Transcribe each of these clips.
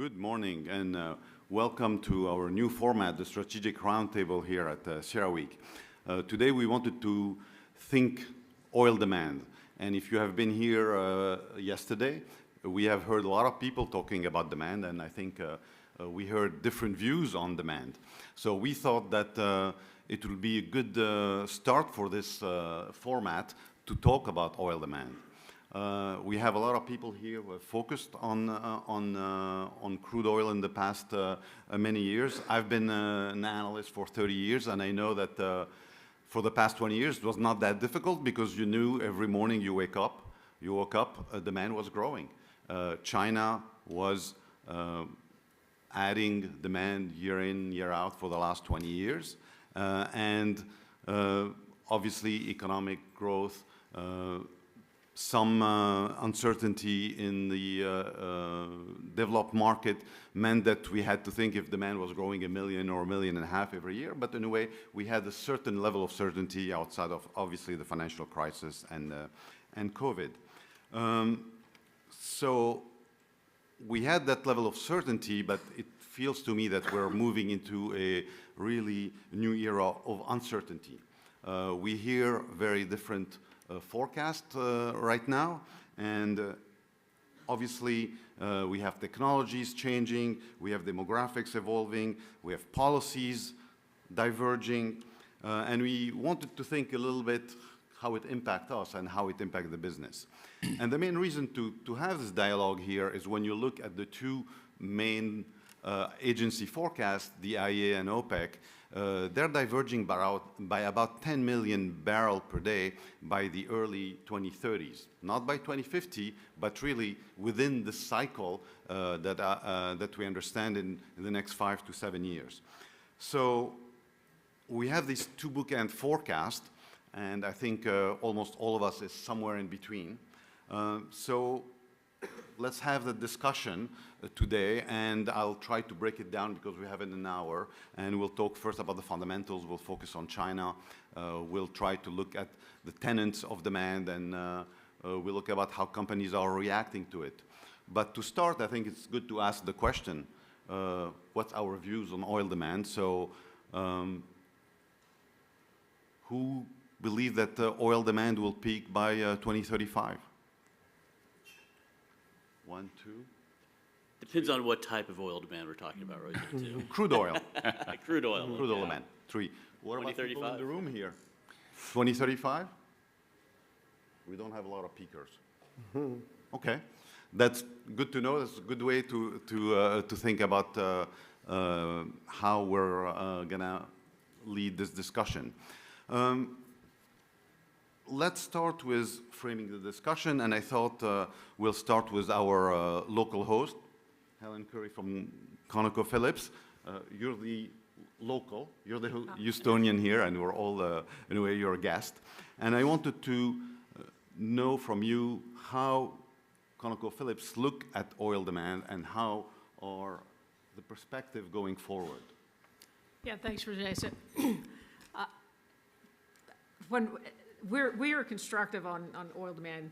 Good morning and welcome to our new format, the Strategic Roundtable here at CERAWeek. Today we wanted to think oil demand. And if you have been here yesterday, we have heard a lot of people talking about demand, and I think we heard different views on demand. So we thought that it will be a good start for this format to talk about oil demand. We have a lot of people here who have focused on crude oil in the past many years. I've been an analyst for 30 years, and I know that for the past 20 years it was not that difficult because you knew every morning you woke up, demand was growing. China was adding demand year in, year out for the last 20 years. And obviously economic growth, some uncertainty in the developed market meant that we had to think if demand was growing 1 million or 1.5 million every year. But in a way, we had a certain level of certainty outside of obviously the financial crisis and COVID. So we had that level of certainty, but it feels to me that we're moving into a really new era of uncertainty. We hear very different forecast right now, and obviously we have technologies changing, we have demographics evolving, we have policies diverging, and we wanted to think a little bit how it impacts us and how it impacts the business. And the main reason to have this dialogue here is when you look at the two main agency forecasts, the IEA and OPEC, they're diverging by about 10 million barrels per day by the early 2030s. Not by 2050, but really within the cycle that we understand in the next 5 to 7 years. So we have these two bookend forecasts, and I think almost all of us is somewhere in between. So let's have the discussion today, and I'll try to break it down because we have it in an hour, and we'll talk first about the fundamentals. We'll focus on China. We'll try to look at the tenets of demand, and we'll look about how companies are reacting to it. But to start, I think it's good to ask the question, what's our views on oil demand? So who believes that oil demand will peak by 2035? 1, 2. Depends on what type of oil demand we're talking about, right? Crude oil. Crude oil. Crude oil demand. 3. What about people in the room here? 2035? We don't have a lot of peakers. Okay, that's good to know. That's a good way to think about how we're gonna lead this discussion. Let's start with framing the discussion, and I thought we'll start with our local host, Helen Curry from ConocoPhillips. You're the local, you're the Houstonian here, and we're all, in a way, you're a guest. And I wanted to know from you how ConocoPhillips look at oil demand and how are the perspective going forward. Yeah, thanks, Roger. So, we are constructive on oil demand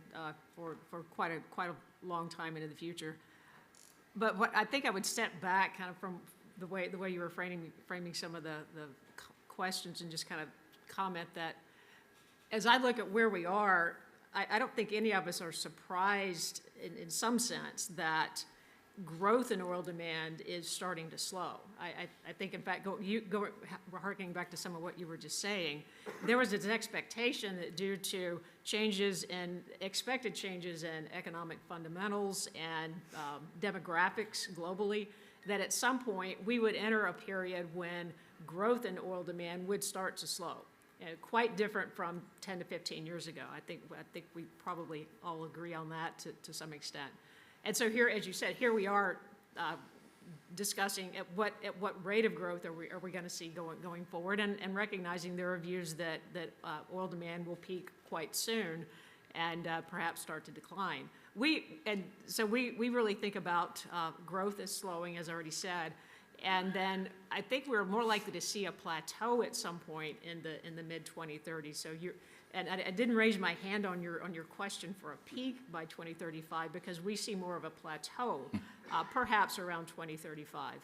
for quite a long time into the future. But what I think I would step back kind of from the way you were framing some of the questions and just kind of comment that as I look at where we are, I don't think any of us are surprised in some sense that growth in oil demand is starting to slow. I think, in fact, harkening back to some of what you were just saying, there was an expectation that due to expected changes in economic fundamentals and demographics globally, that at some point we would enter a period when growth in oil demand would start to slow. Quite different from 10 to 15 years ago. I think we probably all agree on that to some extent. And so here, as you said, here we are discussing at what rate of growth are we going to see going forward, and recognizing there are views that oil demand will peak quite soon and perhaps start to decline. So we really think about growth as slowing, as I already said, and then I think we're more likely to see a plateau at some point in the mid-2030s. So And I didn't raise my hand on your question for a peak by 2035 because we see more of a plateau, perhaps around 2035.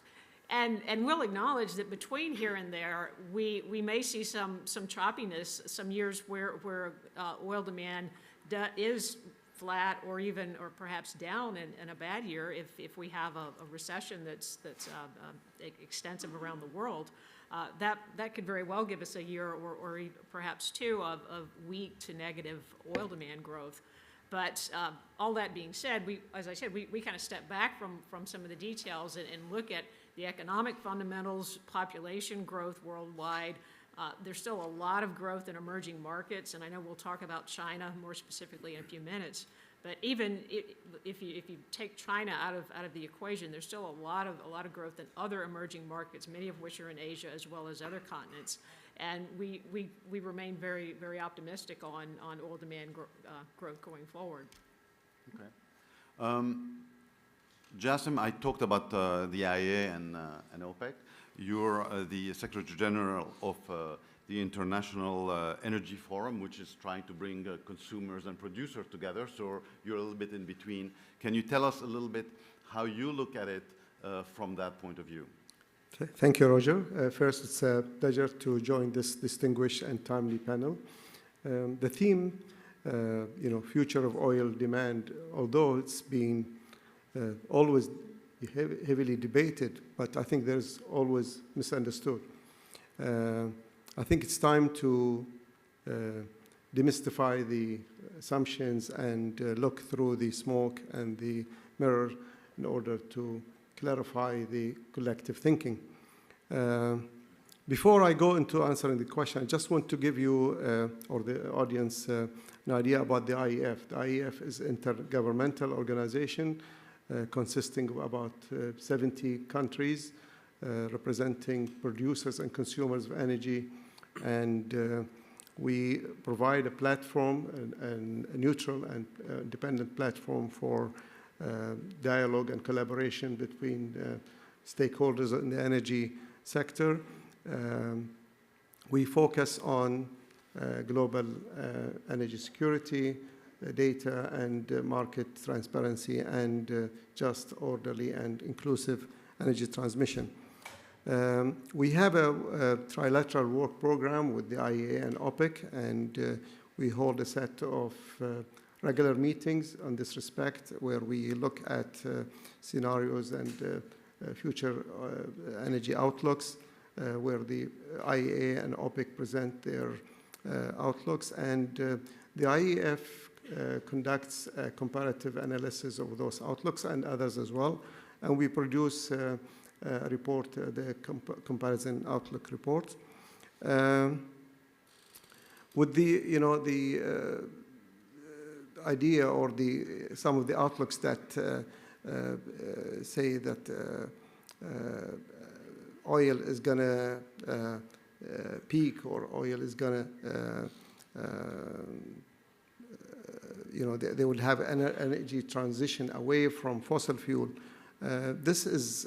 And we'll acknowledge that between here and there, we may see some choppiness, some years where oil demand is flat or perhaps down in a bad year if we have a recession that's extensive around the world. That could very well give us a year or perhaps two of weak to negative oil demand growth. But all that being said, as I said, we kind of step back from some of the details and look at the economic fundamentals, population growth worldwide. There's still a lot of growth in emerging markets, and I know we'll talk about China more specifically in a few minutes. But even if you take China out of the equation, there's still a lot of growth in other emerging markets, many of which are in Asia as well as other continents. And we remain very, very optimistic on oil demand growth going forward. Okay. Jassim, I talked about the IEA and OPEC. You're the Secretary General of the International Energy Forum, which is trying to bring consumers and producers together. So you're a little bit in between. Can you tell us a little bit how you look at it from that point of view? Thank you, Roger. First, it's a pleasure to join this distinguished and timely panel. The theme, future of oil demand, although it's been always heavily debated, but I think there's always misunderstood. I think it's time to demystify the assumptions and look through the smoke and the mirror in order to clarify the collective thinking. Before I go into answering the question, I just want to give you or the audience an idea about the IEF. The IEF is an intergovernmental organization consisting of about 70 countries representing producers and consumers of energy. And we provide a platform, a neutral and independent platform for dialogue and collaboration between stakeholders in the energy sector. We focus on global energy security, data and market transparency, and just, orderly, and inclusive energy transmission. We have a trilateral work program with the IEA and OPEC, and we hold a set of regular meetings on this respect where we look at scenarios and future energy outlooks, where the IEA and OPEC present their outlooks. And the IEF conducts a comparative analysis of those outlooks and others as well. And we produce a report, the comparison outlook report. With the, idea or some of the outlooks that say that oil is going to peak, or oil is going to, they will have an energy transition away from fossil fuel. This is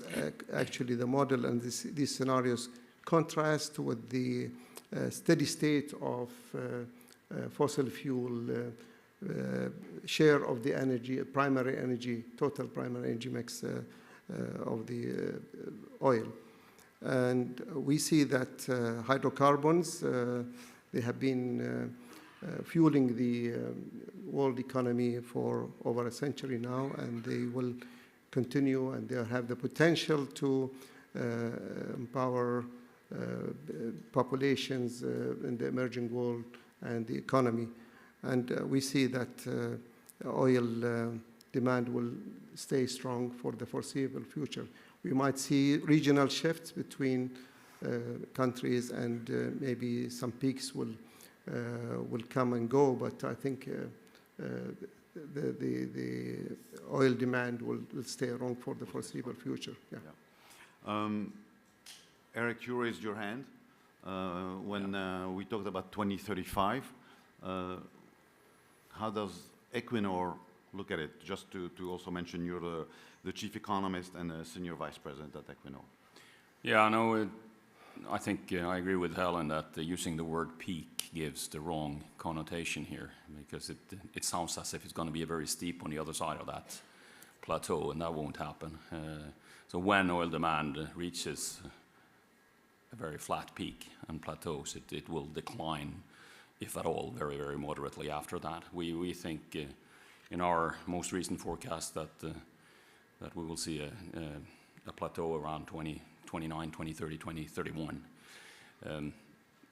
actually the model, and these scenarios contrast with the steady state of fossil fuel share of the energy, primary energy, total primary energy mix of the oil. And we see that hydrocarbons, they have been fueling the world economy for over a century now, and they will continue, and they have the potential to empower populations in the emerging world and the economy. And we see that oil demand will stay strong for the foreseeable future. We might see regional shifts between countries, and maybe some peaks will come and go, but I think the oil demand will stay around for the foreseeable future. Yeah. Eric, you raised your hand when we talked about 2035. How does Equinor look at it? Just to also mention, you're the chief economist and a senior vice president at Equinor. Yeah, no, I think I agree with Helen that using the word peak peak gives the wrong connotation here, because it sounds as if it's going to be a very steep on the other side of that plateau, and that won't happen. So when oil demand reaches a very flat peak and plateaus, it will decline, if at all, very, very moderately after that. We think in our most recent forecast that we will see a plateau around 2029, 2030, 2031.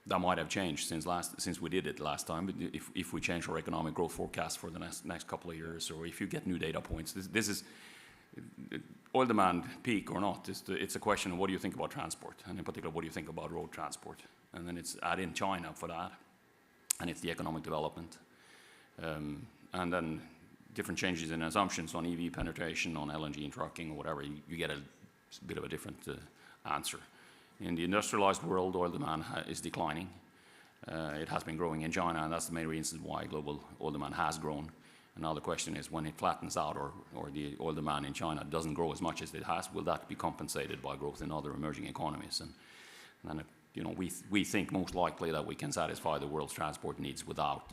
That might have changed since we did it last time. But if we change our economic growth forecast for the next couple of years, or if you get new data points, this is oil demand peak or not. It's a question of what do you think about transport, and in particular, what do you think about road transport? And then it's add in China for that, and it's the economic development, and then different changes in assumptions on EV penetration, on LNG and trucking or whatever. You get a bit of a different answer. In the industrialized world, oil demand is declining. It has been growing in China, and that's the main reason why global oil demand has grown. And now the question is, when it flattens out, or the oil demand in China doesn't grow as much as it has, will that be compensated by growth in other emerging economies? And we think most likely that we can satisfy the world's transport needs without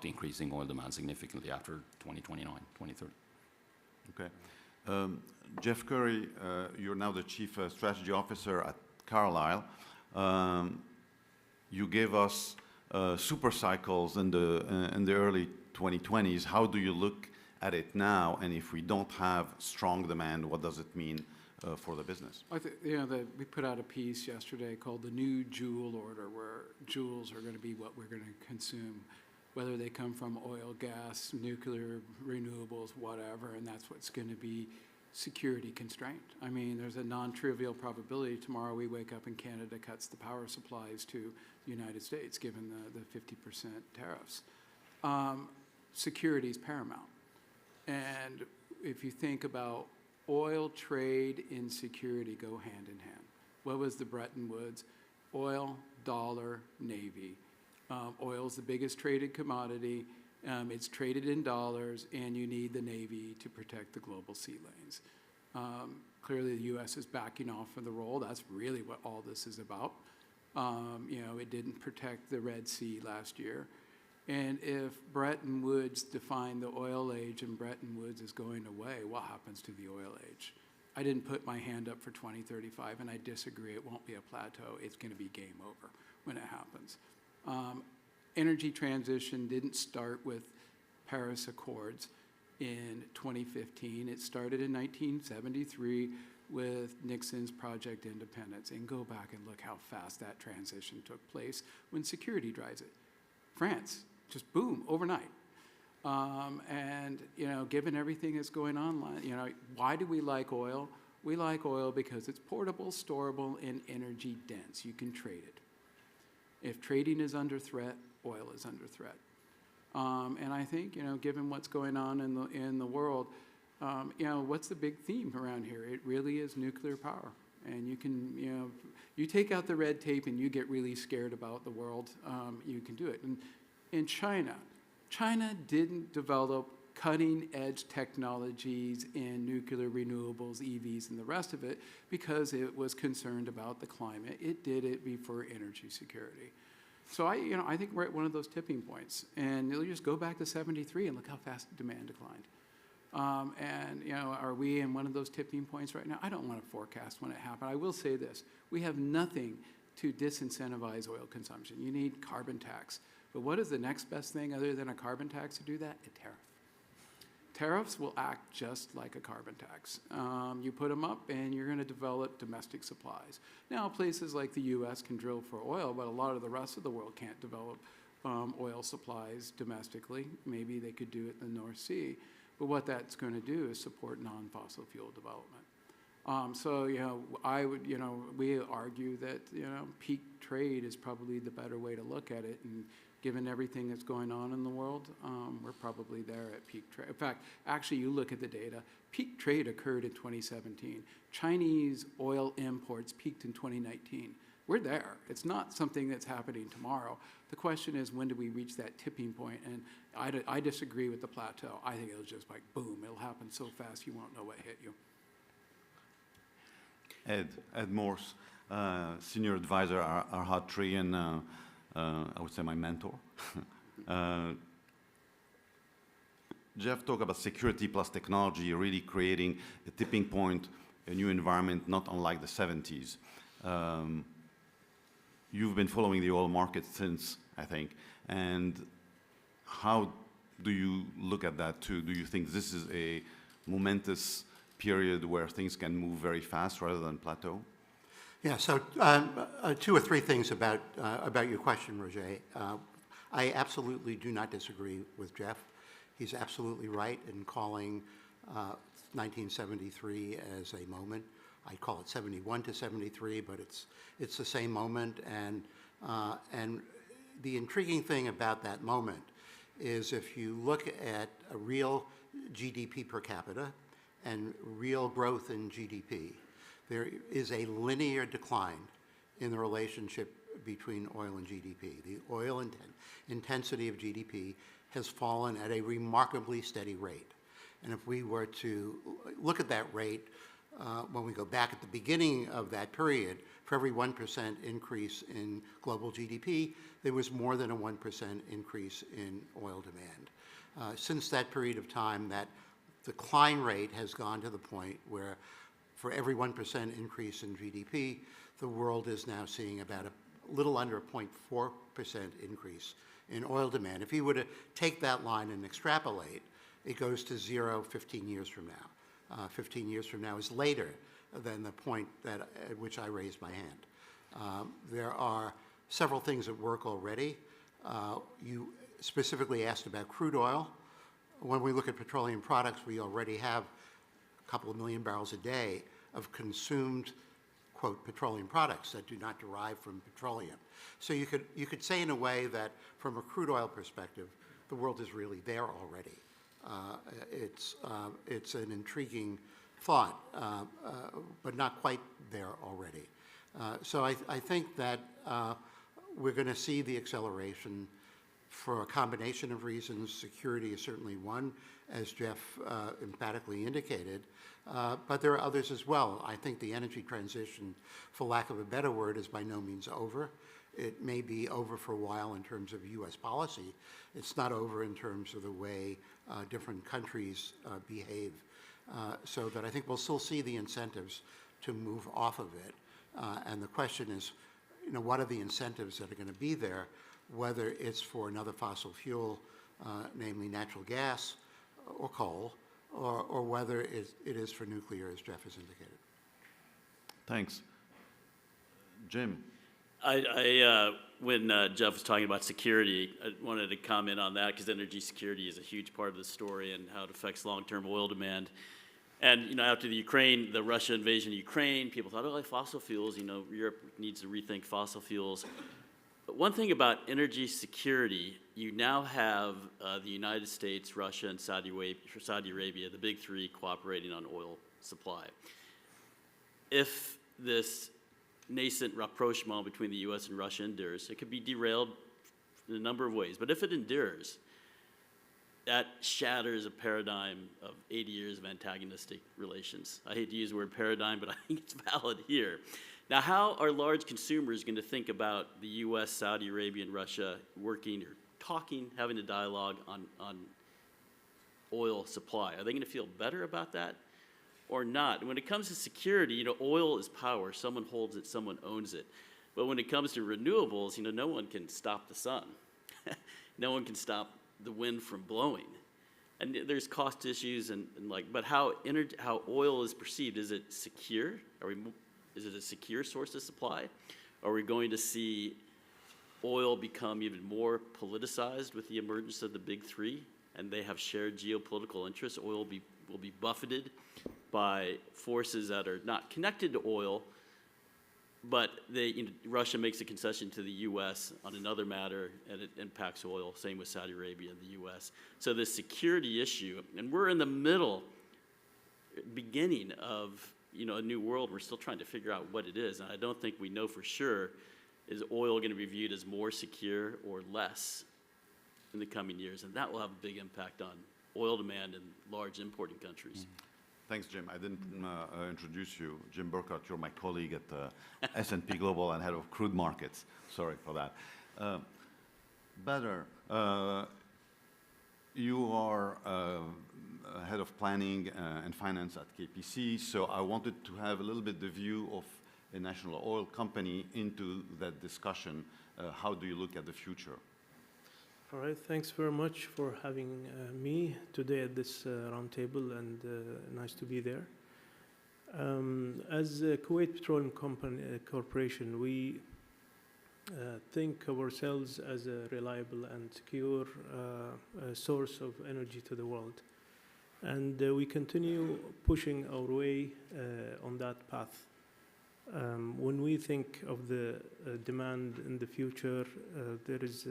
increasing oil demand significantly after 2029, 2030. Okay. Jeff Curry, you're now the Chief Strategy Officer at Carlyle. You gave us super cycles in the early 2020s. How do you look at it now? And if we don't have strong demand, what does it mean for the business? I think, we put out a piece yesterday called the New Joule Order, where joules are going to be what we're going to consume, whether they come from oil, gas, nuclear, renewables, whatever, and that's what's going to be security constraint. I mean, there's a non-trivial probability tomorrow we wake up and Canada cuts the power supplies to the United States, given the 50% tariffs. Security is paramount. And if you think about oil, trade, and security go hand in hand. What was the Bretton Woods? Oil, dollar, Navy. Oil is the biggest traded commodity. It's traded in dollars, and you need the Navy to protect the global sea lanes. Clearly, the U.S. is backing off of the role. That's really what all this is about. It didn't protect the Red Sea last year. And if Bretton Woods defined the oil age and Bretton Woods is going away, what happens to the oil age? I didn't put my hand up for 2035, and I disagree. It won't be a plateau. It's going to be game over when it happens. Energy transition didn't start with Paris Accords in 2015. It started in 1973 with Nixon's Project Independence. And go back and look how fast that transition took place when security drives it. France, just boom, overnight. And, given everything that's going on, why do we like oil? We like oil because it's portable, storable, and energy dense. You can trade it. If trading is under threat, oil is under threat. And I think, given what's going on in the world, what's the big theme around here? It really is nuclear power. And you can, you take out the red tape and you get really scared about the world, you can do it. And in China didn't develop cutting-edge technologies in nuclear renewables, EVs, and the rest of it because it was concerned about the climate. It did it for energy security. So I think we're at one of those tipping points. And you'll just go back to 73 and look how fast demand declined. Are we in one of those tipping points right now? I don't want to forecast when it happens. I will say this. We have nothing to disincentivize oil consumption. You need carbon tax. But what is the next best thing other than a carbon tax to do that? A tariff. Tariffs will act just like a carbon tax. You put them up and you're going to develop domestic supplies. Now, places like the U.S. can drill for oil, but a lot of the rest of the world can't develop oil supplies domestically. Maybe they could do it in the North Sea. But what that's going to do is support non-fossil fuel development. So, I would, we argue that, peak trade is probably the better way to look at it. And given everything that's going on in the world, we're probably there at peak trade. In fact, actually, you look at the data, peak trade occurred in 2017. Chinese oil imports peaked in 2019. We're there. It's not something that's happening tomorrow. The question is, when do we reach that tipping point? And I disagree with the plateau. I think it'll just boom, it'll happen so fast you won't know what hit you. Ed Morse, Senior Advisor, Arhat Tree, and I would say my mentor. Jeff talked about security plus technology really creating a tipping point, a new environment, not unlike the 70s. You've been following the oil market since, I think, and how do you look at that too? Do you think this is a momentous period where things can move very fast rather than plateau? Yeah, so 2 or 3 things about your question, Roger. I absolutely do not disagree with Jeff. He's absolutely right in calling 1973 as a moment. I call it 71 to 73, but it's the same moment. And the intriguing thing about that moment is if you look at a real GDP per capita and real growth in GDP, there is a linear decline in the relationship between oil and GDP. The oil intensity of GDP has fallen at a remarkably steady rate. And if we were to look at that rate, when we go back at the beginning of that period, for every 1% increase in global GDP, there was more than a 1% increase in oil demand. Since that period of time, that decline rate has gone to the point where for every 1% increase in GDP, the world is now seeing about a little under a 0.4% increase in oil demand. If you were to take that line and extrapolate, it goes to 0 15 years from now. 15 years from now is later than the point at which I raised my hand. There are several things at work already. You specifically asked about crude oil. When we look at petroleum products, we already have a couple of million barrels a day of consumed, quote, petroleum products that do not derive from petroleum. So you could say in a way that from a crude oil perspective, the world is really there already. It's an intriguing thought, but not quite there already. So I think that we're going to see the acceleration for a combination of reasons. Security is certainly one, as Jeff emphatically indicated, but there are others as well. I think the energy transition, for lack of a better word, is by no means over. It may be over for a while in terms of U.S. policy. It's not over in terms of the way different countries behave. So that I think we'll still see the incentives to move off of it. And the question is, what are the incentives that are going to be there, whether it's for another fossil fuel, namely natural gas or coal, or whether it is for nuclear, as Jeff has indicated. Thanks. Jim. When Jeff was talking about security, I wanted to comment on that because energy security is a huge part of the story and how it affects long-term oil demand. And, after the Russia invasion of Ukraine, people thought, oh, fossil fuels, Europe needs to rethink fossil fuels. But one thing about energy security, you now have the United States, Russia, and Saudi Arabia, the big three, cooperating on oil supply. If this nascent rapprochement between the U.S. and Russia endures, it could be derailed in a number of ways. But if it endures, that shatters a paradigm of 80 years of antagonistic relations. I hate to use the word paradigm, but I think it's valid here. Now, how are large consumers going to think about the U.S., Saudi Arabia, and Russia working or talking, having a dialogue on oil supply? Are they going to feel better about that or not? And when it comes to security, oil is power. Someone holds it, someone owns it. But when it comes to renewables, no one can stop the sun. No one can stop the wind from blowing. And there's cost issues but how oil is perceived, is it secure? Is it a secure source of supply? Are we going to see oil become even more politicized with the emergence of the big three, and they have shared geopolitical interests? Oil will be buffeted by forces that are not connected to oil, but Russia makes a concession to the U.S. on another matter, and it impacts oil. Same with Saudi Arabia and the U.S. So the security issue, and we're in the beginning of a new world. We're still trying to figure out what it is, and I don't think we know for sure, is oil going to be viewed as more secure or less in the coming years, and that will have a big impact on oil demand in large importing countries. Thanks, Jim. I didn't introduce you. Jim Burkhardt, you're my colleague at S&P Global and head of crude markets. Sorry for that. Badr, you are head of planning and finance at KPC, so I wanted to have a little bit the view of a national oil company into that discussion. How do you look at the future? All right, thanks very much for having me today at this roundtable, and nice to be there. As a Kuwait Petroleum Corporation, we think of ourselves as a reliable and secure source of energy to the world. And we continue pushing our way on that path. When we think of the demand in the future, there is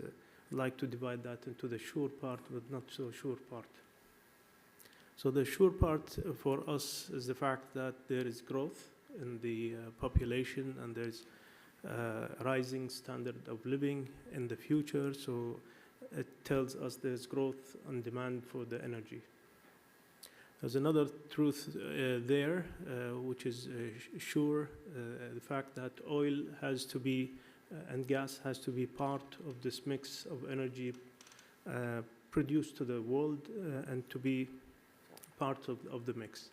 like to divide that into the sure part but not so sure part. So the sure part for us is the fact that there is growth in the population, and there's rising standard of living in the future, so it tells us there's growth and demand for the energy. There's another truth there, which is sure, the fact that oil has to be and gas has to be part of this mix of energy produced to the world and to be part of the mix.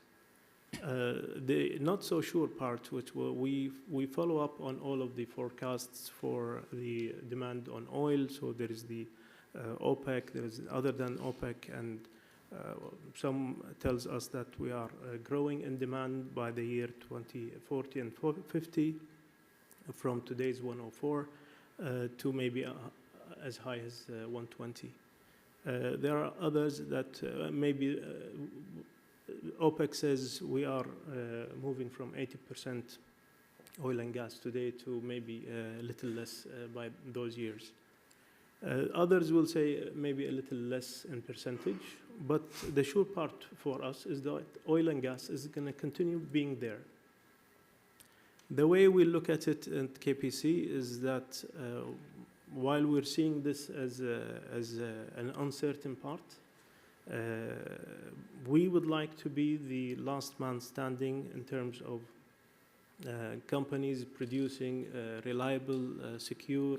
The not so sure part, which we follow up on all of the forecasts for the demand on oil. So there is the OPEC, there is other than OPEC, and some tells us that we are growing in demand by the year 2040 and 50 from today's 104 to maybe as high as 120. There are others that maybe OPEC says we are moving from 80% oil and gas today to maybe a little less by those years. Others will say maybe a little less in percentage, but the sure part for us is that oil and gas is going to continue being there. The way we look at it at KPC is that while we're seeing this as an uncertain part, we would like to be the last man standing in terms of companies producing reliable, secure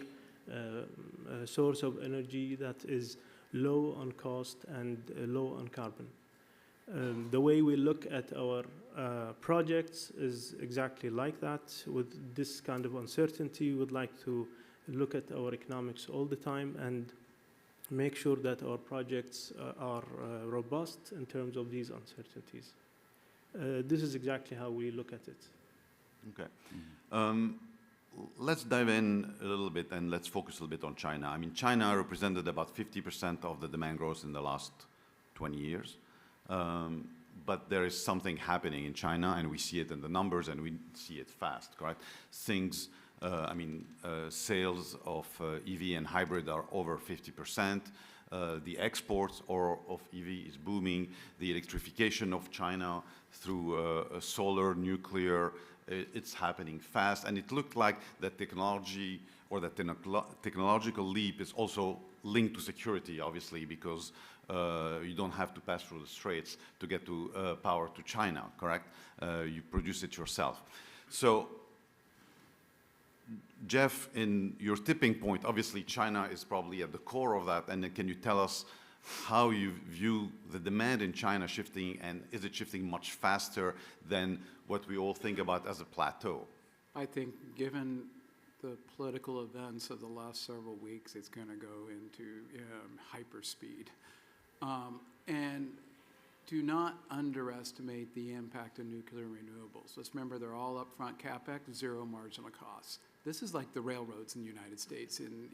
source of energy that is low on cost and low on carbon. The way we look at our projects is exactly like that. With this kind of uncertainty, we would like to look at our economics all the time and make sure that our projects are robust in terms of these uncertainties. This is exactly how we look at it. Okay. Let's dive in a little bit and let's focus a little bit on China. I mean, China represented about 50% of the demand growth in the last 20 years. But there is something happening in China, and we see it in the numbers, and we see it fast, correct? Things, sales of EV and hybrid are over 50%. The exports of EV is booming. The electrification of China through solar, nuclear, it's happening fast. And it looked like that technology or that technological leap is also linked to security, obviously, because you don't have to pass through the straits to get to power to China, correct? You produce it yourself. So, Jeff, in your tipping point, obviously China is probably at the core of that. And can you tell us how you view the demand in China shifting, and is it shifting much faster than what we all think about as a plateau? I think given the political events of the last several weeks, it's going to go into hyperspeed. And do not underestimate the impact of nuclear renewables. Let's remember they're all upfront CapEx, zero marginal costs. This is like the railroads in the United States in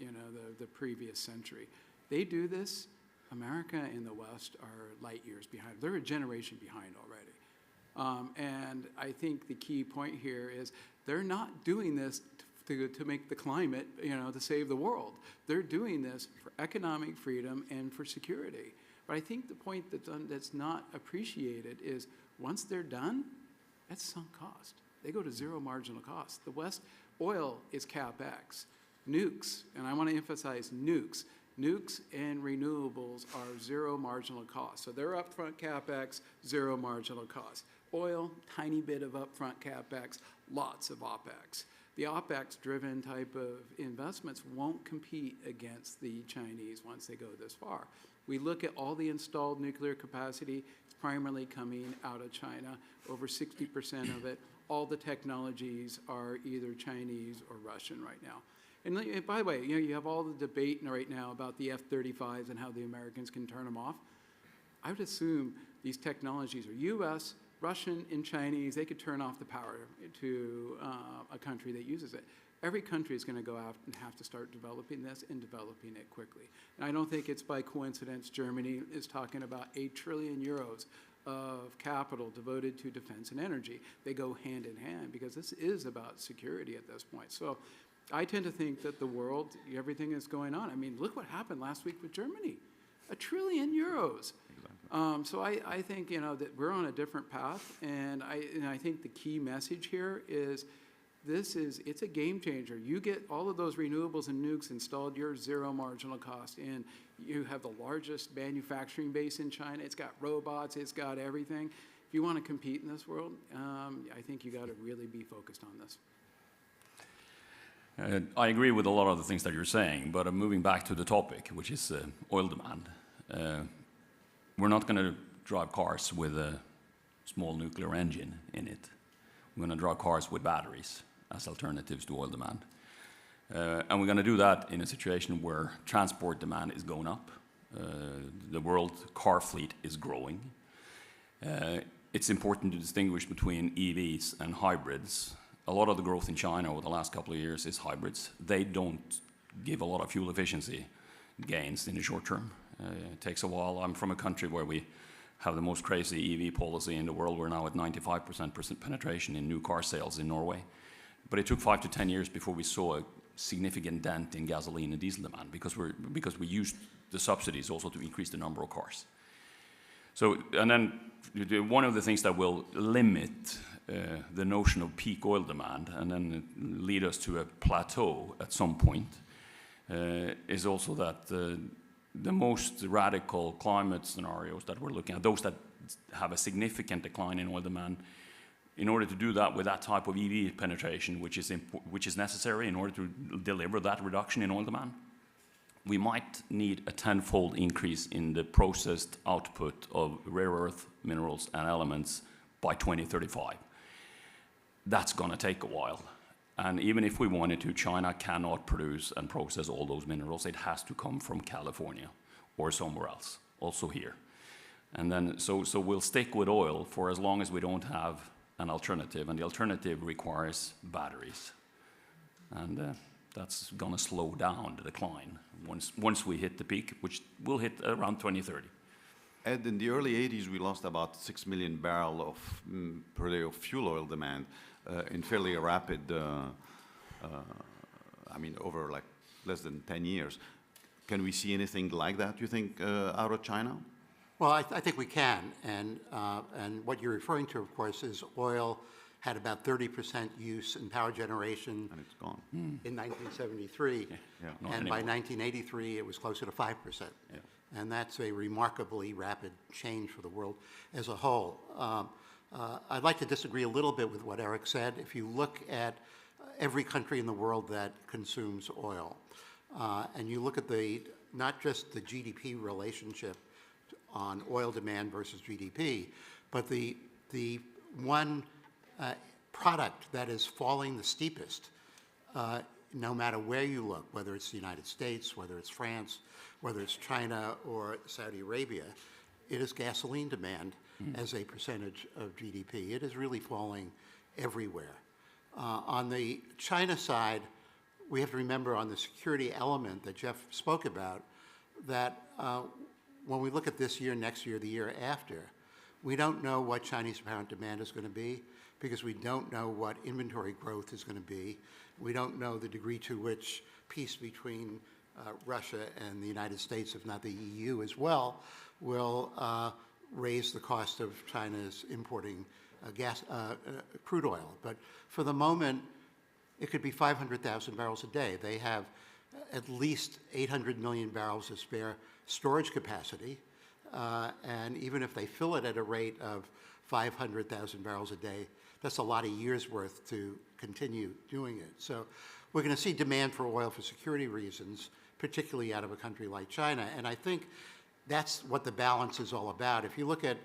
the previous century. They do this. America and the West are light years behind. They're a generation behind already. And I think the key point here is they're not doing this to make the climate, to save the world. They're doing this for economic freedom and for security. But I think the point that's not appreciated is once they're done, that's sunk cost. They go to zero marginal cost. The West, oil is CapEx. Nukes, and I want to emphasize nukes. Nukes and renewables are zero marginal cost. So they're upfront CapEx, zero marginal cost. Oil, tiny bit of upfront CapEx, lots of OpEx. the OpEx-driven type of investments won't compete against the Chinese once they go this far. We look at all the installed nuclear capacity, it's primarily coming out of China, over 60% of it. All the technologies are either Chinese or Russian right now. And by the way, you have all the debate right now about the F-35s and how the Americans can turn them off. I would assume these technologies are US, Russian, and Chinese. They could turn off the power to a country that uses it. Every country is going to go out and have to start developing this and developing it quickly. And I don't think it's by coincidence Germany is talking about 8 trillion euros of capital devoted to defense and energy. They go hand in hand because this is about security at this point. So I tend to think that the world, everything is going on. I mean, look what happened last week with Germany, €1 trillion. So I think, that we're on a different path, and I think the key message here is it's a game changer. You get all of those renewables and nukes installed, you're zero marginal cost, and you have the largest manufacturing base in China. It's got robots, it's got everything. If you want to compete in this world, I think you got to really be focused on this. I agree with a lot of the things that you're saying, but moving back to the topic, which is oil demand. We're not going to drive cars with a small nuclear engine in it. We're going to drive cars with batteries as alternatives to oil demand. And we're going to do that in a situation where transport demand is going up. The world car fleet is growing. It's important to distinguish between EVs and hybrids. A lot of the growth in China over the last couple of years is hybrids. They don't give a lot of fuel efficiency gains in the short term. It takes a while. I'm from a country where we have the most crazy EV policy in the world. We're now at 95% penetration in new car sales in Norway. But it took 5 to 10 years before we saw a significant dent in gasoline and diesel demand because we used the subsidies also to increase the number of cars. So, and then one of the things that will limit the notion of peak oil demand and then lead us to a plateau at some point is also that the most radical climate scenarios that we're looking at, those that have a significant decline in oil demand, in order to do that with that type of EV penetration, which is necessary in order to deliver that reduction in oil demand, we might need a tenfold increase in the processed output of rare earth minerals and elements by 2035. That's going to take a while. And even if we wanted to, China cannot produce and process all those minerals. It has to come from California or somewhere else, also here. And then, so we'll stick with oil for as long as we don't have an alternative, and the alternative requires batteries. And that's going to slow down the decline once we hit the peak, which we'll hit around 2030. Ed, in the early 80s, we lost about 6 million barrels per day of fuel oil demand in fairly rapid, over like less than 10 years. Can we see anything like that, you think, out of China? Well, I think we can, and what you're referring to, of course, is oil had about 30% use in power generation. And it's gone. In 1973, and by 1983 it was closer to 5%. Yeah. And that's a remarkably rapid change for the world as a whole. I'd like to disagree a little bit with what Eric said. If you look at every country in the world that consumes oil, and you look at not just the GDP relationship on oil demand versus GDP, but the one product that is falling the steepest, no matter where you look, whether it's the United States, whether it's France, whether it's China or Saudi Arabia, it is gasoline demand as a percentage of GDP. It is really falling everywhere. On the China side, we have to remember on the security element that Jeff spoke about, that when we look at this year, next year, the year after, we don't know what Chinese apparent demand is going to be because we don't know what inventory growth is going to be. We don't know the degree to which peace between Russia and the United States, if not the EU as well, will raise the cost of China's importing crude oil. But for the moment, it could be 500,000 barrels a day. They have at least 800 million barrels of spare storage capacity. And even if they fill it at a rate of 500,000 barrels a day. That's a lot of years' worth to continue doing it. So we're going to see demand for oil for security reasons, particularly out of a country like China. And I think that's what the balance is all about. If you look at,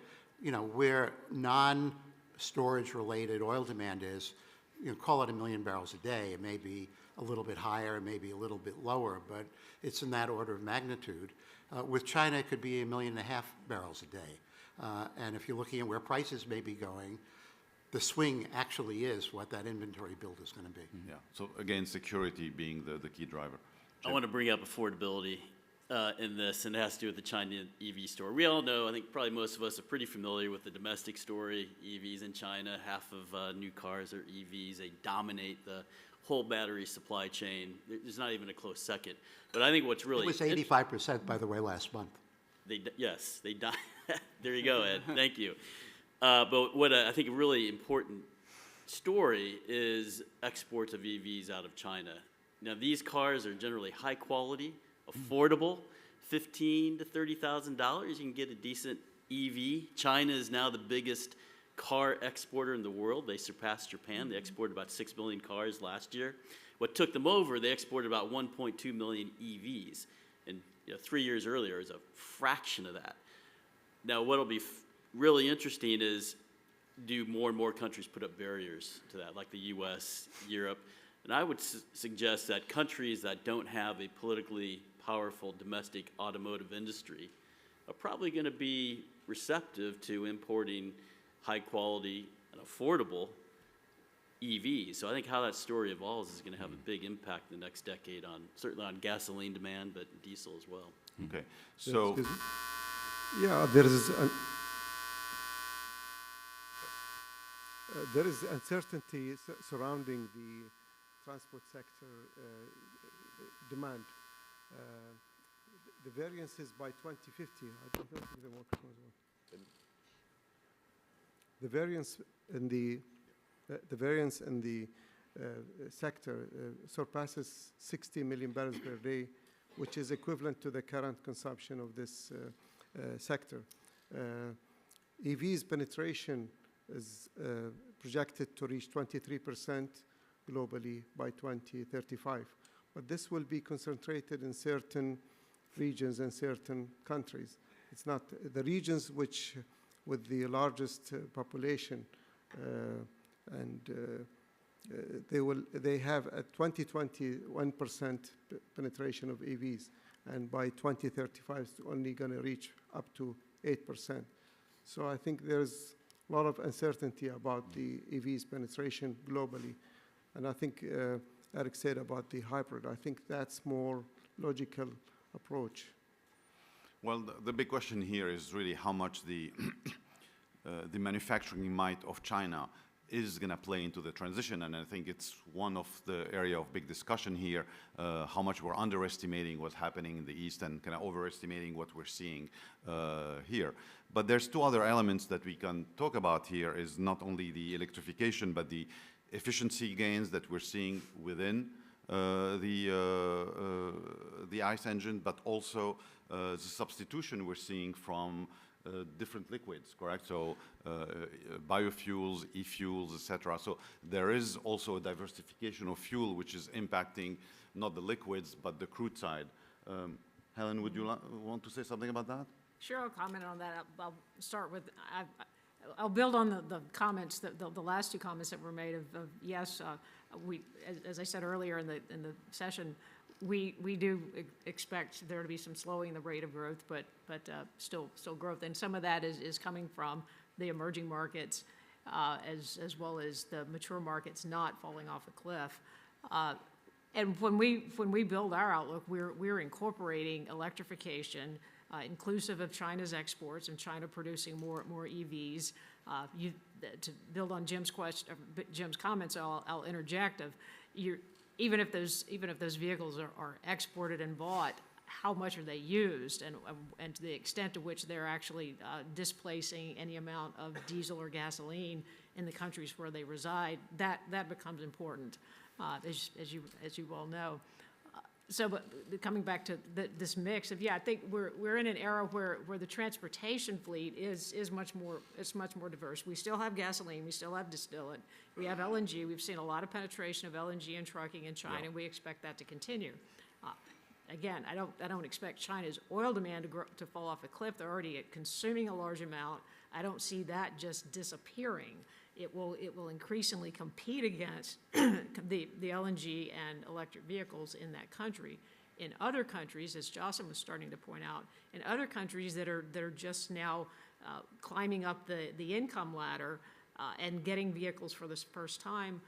where non-storage related oil demand is, call it 1 million barrels a day. It may be a little bit higher, it may be a little bit lower, but it's in that order of magnitude. With China, it could be 1.5 million barrels a day. And if you're looking at where prices may be going, the swing actually is what that inventory build is going to be. Yeah. So again, security being the key driver. I want to bring up affordability in this, and it has to do with the China EV story. We all know, I think probably most of us are pretty familiar with the domestic story. EVs in China, half of new cars are EVs. They dominate the whole battery supply chain. There's not even a close second. But I think what's really... It was 85%, by the way, last month. Yes, they die. There you go, Ed. Thank you. But what I think a really important story is exports of EVs out of China. Now, these cars are generally high quality, affordable, $15,000 to $30,000. You can get a decent EV. China is now the biggest car exporter in the world. They surpassed Japan. They exported about 6 million cars last year. What took them over, they exported about 1.2 million EVs. And 3 years earlier, it was a fraction of that. Now, what'll be really interesting is, do more and more countries put up barriers to that, like the US, Europe? And I would suggest that countries that don't have a politically powerful domestic automotive industry are probably going to be receptive to importing high quality and affordable EVs. So I think how that story evolves is going to have a big impact in the next decade on, certainly on gasoline demand, but diesel as well. Okay. So... Yeah, there is uncertainty surrounding the transport sector demand. The variance is by 2050. I don't know if the microphone is on. The variance in the sector surpasses 60 million barrels per day, which is equivalent to the current consumption of this sector. EVs penetration is projected to reach 23% globally by 2035. But this will be concentrated in certain regions and certain countries. It's not the regions which, with the largest population, they have a 21% penetration of EVs, and by 2035 it's only going to reach up to 8%. So I think there's a lot of uncertainty about the EVs penetration globally. And I think Eric said about the hybrid. I think that's more logical approach. Well, the big question here is really how much the manufacturing might of China is going to play into the transition, and I think it's one of the area of big discussion here, how much we're underestimating what's happening in the East and kind of overestimating what we're seeing here. But there's two other elements that we can talk about here, is not only the electrification, but the efficiency gains that we're seeing within the ICE engine, but also the substitution we're seeing from different liquids, correct? So biofuels, e-fuels, etc. So there is also a diversification of fuel which is impacting not the liquids but the crude side. Helen, would you want to say something about that? Sure, I'll comment on that. I'll start with, I'll build on the comments, the last two comments that were made of yes, we, as I said earlier in the session, we do expect there to be some slowing in the rate of growth, but still growth. And some of that is coming from the emerging markets as well as the mature markets not falling off a cliff. And when we build our outlook, we're incorporating electrification, inclusive of China's exports and China producing more EVs. To build on Jim's comments, I'll interject of even if those vehicles are exported and bought, how much are they used, and to the extent to which they're actually displacing any amount of diesel or gasoline in the countries where they reside, that becomes important, as you well know. So, but coming back to this mix of, yeah, I think we're in an era where the transportation fleet is much more diverse. We still have gasoline, we still have distillate, we have LNG. We've seen a lot of penetration of LNG and trucking in China, and we expect that to continue. Again, I don't expect China's oil demand to fall off a cliff. They're already consuming a large amount. I don't see that just disappearing. It will increasingly compete against the LNG and electric vehicles in that country. In other countries, as Jocelyn was starting to point out, in other countries that are just now climbing up the income ladder and getting vehicles for the first time,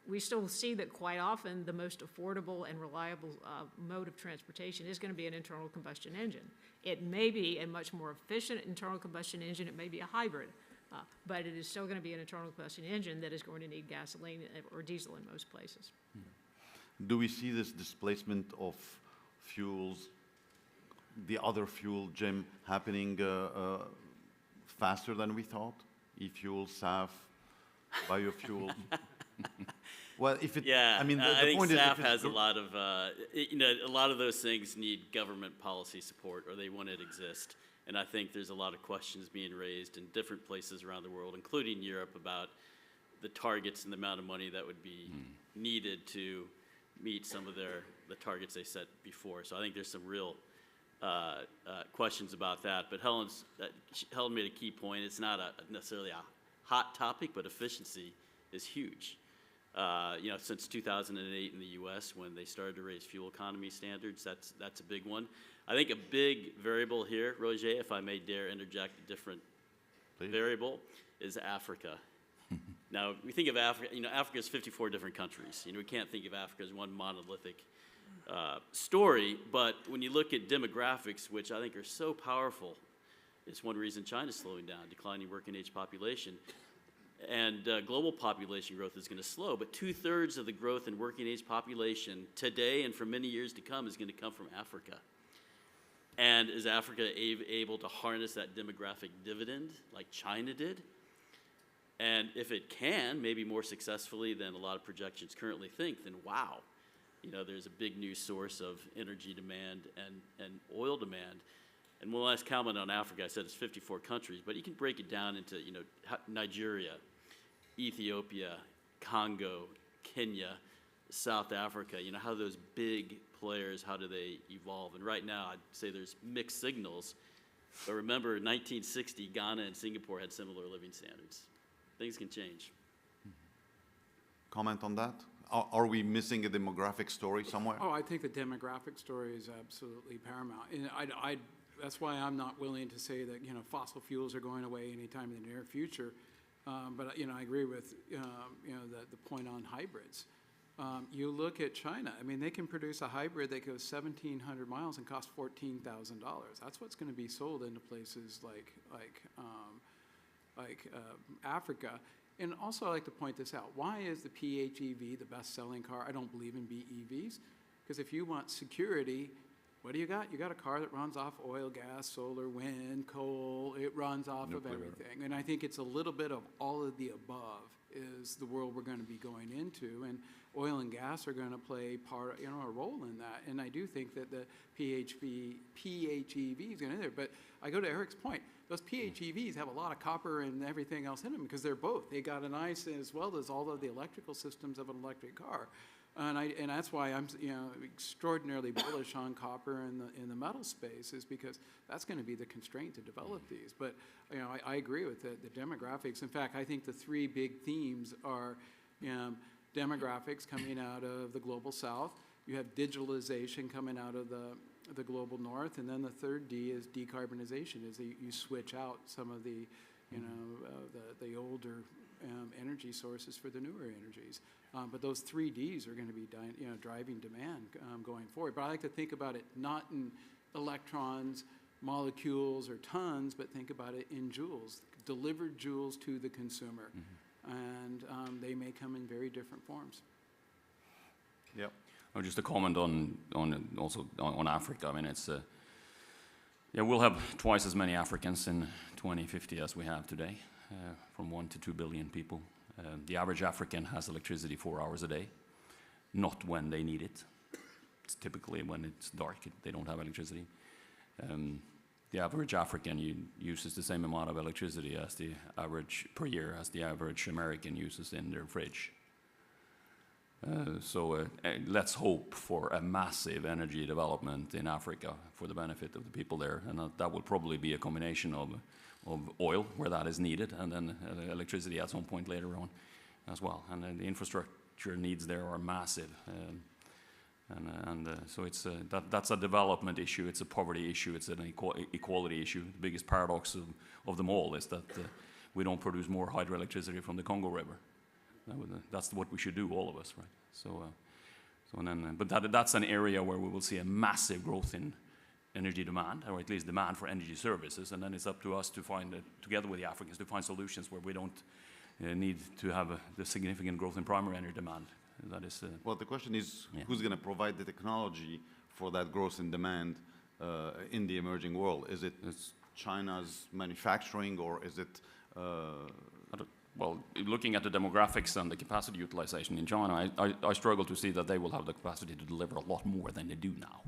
we still see that quite often the most affordable and reliable mode of transportation is going to be an internal combustion engine. It may be a much more efficient internal combustion engine. It may be a hybrid. But it is still going to be an internal combustion engine that is going to need gasoline or diesel in most places. Do we see this displacement of fuels, the other fuel, Jim, happening faster than we thought? E-fuel, SAF, biofuel? Well, if it, yeah, I mean, the I think point is, SAF has a lot of, a lot of those things need government policy support, or they wouldn't exist. And I think there's a lot of questions being raised in different places around the world, including Europe, about the targets and the amount of money that would be needed to meet some of the targets they set before. So I think there's some real questions about that. But Helen made a key point. It's not necessarily a hot topic, but efficiency is huge. Since 2008 in the U.S., when they started to raise fuel economy standards, that's a big one. I think a big variable here, Roger, if I may dare interject a different variable, is Africa. Now, we think of Africa, Africa is 54 different countries. We can't think of Africa as one monolithic story, but when you look at demographics, which I think are so powerful, it's one reason China's slowing down, declining working age population. And global population growth is going to slow, but 2/3 of the growth in working age population today and for many years to come is going to come from Africa. And is Africa able to harness that demographic dividend like China did? And if it can, maybe more successfully than a lot of projections currently think, then wow, there's a big new source of energy demand and oil demand. And one last comment on Africa, I said it's 54 countries, but you can break it down into, Nigeria, Ethiopia, Congo, Kenya, South Africa, how those big players, how do they evolve? And right now, I'd say there's mixed signals. But remember, in 1960, Ghana and Singapore had similar living standards. Things can change. Comment on that? Are we missing a demographic story somewhere? Oh, I think the demographic story is absolutely paramount. And that's why I'm not willing to say that, fossil fuels are going away anytime in the near future. But, I agree with, the point on hybrids. You look at China. I mean, they can produce a hybrid that goes 1,700 miles and costs $14,000. That's what's going to be sold into places like Africa. And also, I like to point this out. Why is the PHEV the best-selling car? I don't believe in BEVs. Because if you want security, what do you got? You got a car that runs off oil, gas, solar, wind, coal. It runs off of everything. And I think it's a little bit of all of the above is the world we're going to be going into. And oil and gas are going to play a role in that. And I do think that the PHEV is going to be there. But I go to Eric's point. Those PHEVs have a lot of copper and everything else in them because they're both. They got an ICE as well as all of the electrical systems of an electric car. And that's why I'm extraordinarily bullish on copper in the metal space is because that's going to be the constraint to develop these. But I agree with the demographics. In fact, I think the three big themes are demographics coming out of the global south. You have digitalization coming out of the global north, and then the third D is decarbonization. Is you switch out some of the the older energy sources for the newer energies. But those three Ds are going to be driving demand going forward. But I like to think about it not in electrons, molecules, or tons, but think about it in joules, delivered joules to the consumer. And they may come in very different forms. Yep. Or just a comment on Africa. I mean, it's we'll have twice as many Africans in 2050 as we have today, from 1 to 2 billion people. The average African has electricity 4 hours a day, not when they need it. typically when it's dark, they don't have electricity. The average African uses the same amount of electricity as the average per year as the average American uses in their fridge. So let's hope for a massive energy development in Africa for the benefit of the people there, and that will probably be a combination of oil where that is needed, and then electricity at some point later on as well. And the infrastructure needs there are massive, so it's that's a development issue, it's a poverty issue, it's an equality issue. The biggest paradox of them all is that we don't produce more hydroelectricity from the Congo River. That's what we should do, all of us, right? But that's an area where we will see a massive growth in energy demand, or at least demand for energy services, and then it's up to us to find, together with the Africans, to find solutions where we don't need to have the significant growth in primary energy demand. That is. Well, the question is, who's going to provide the technology for that growth in demand in the emerging world? Is it China's manufacturing, or is it? Well, looking at the demographics and the capacity utilization in China, I struggle to see that they will have the capacity to deliver a lot more than they do now.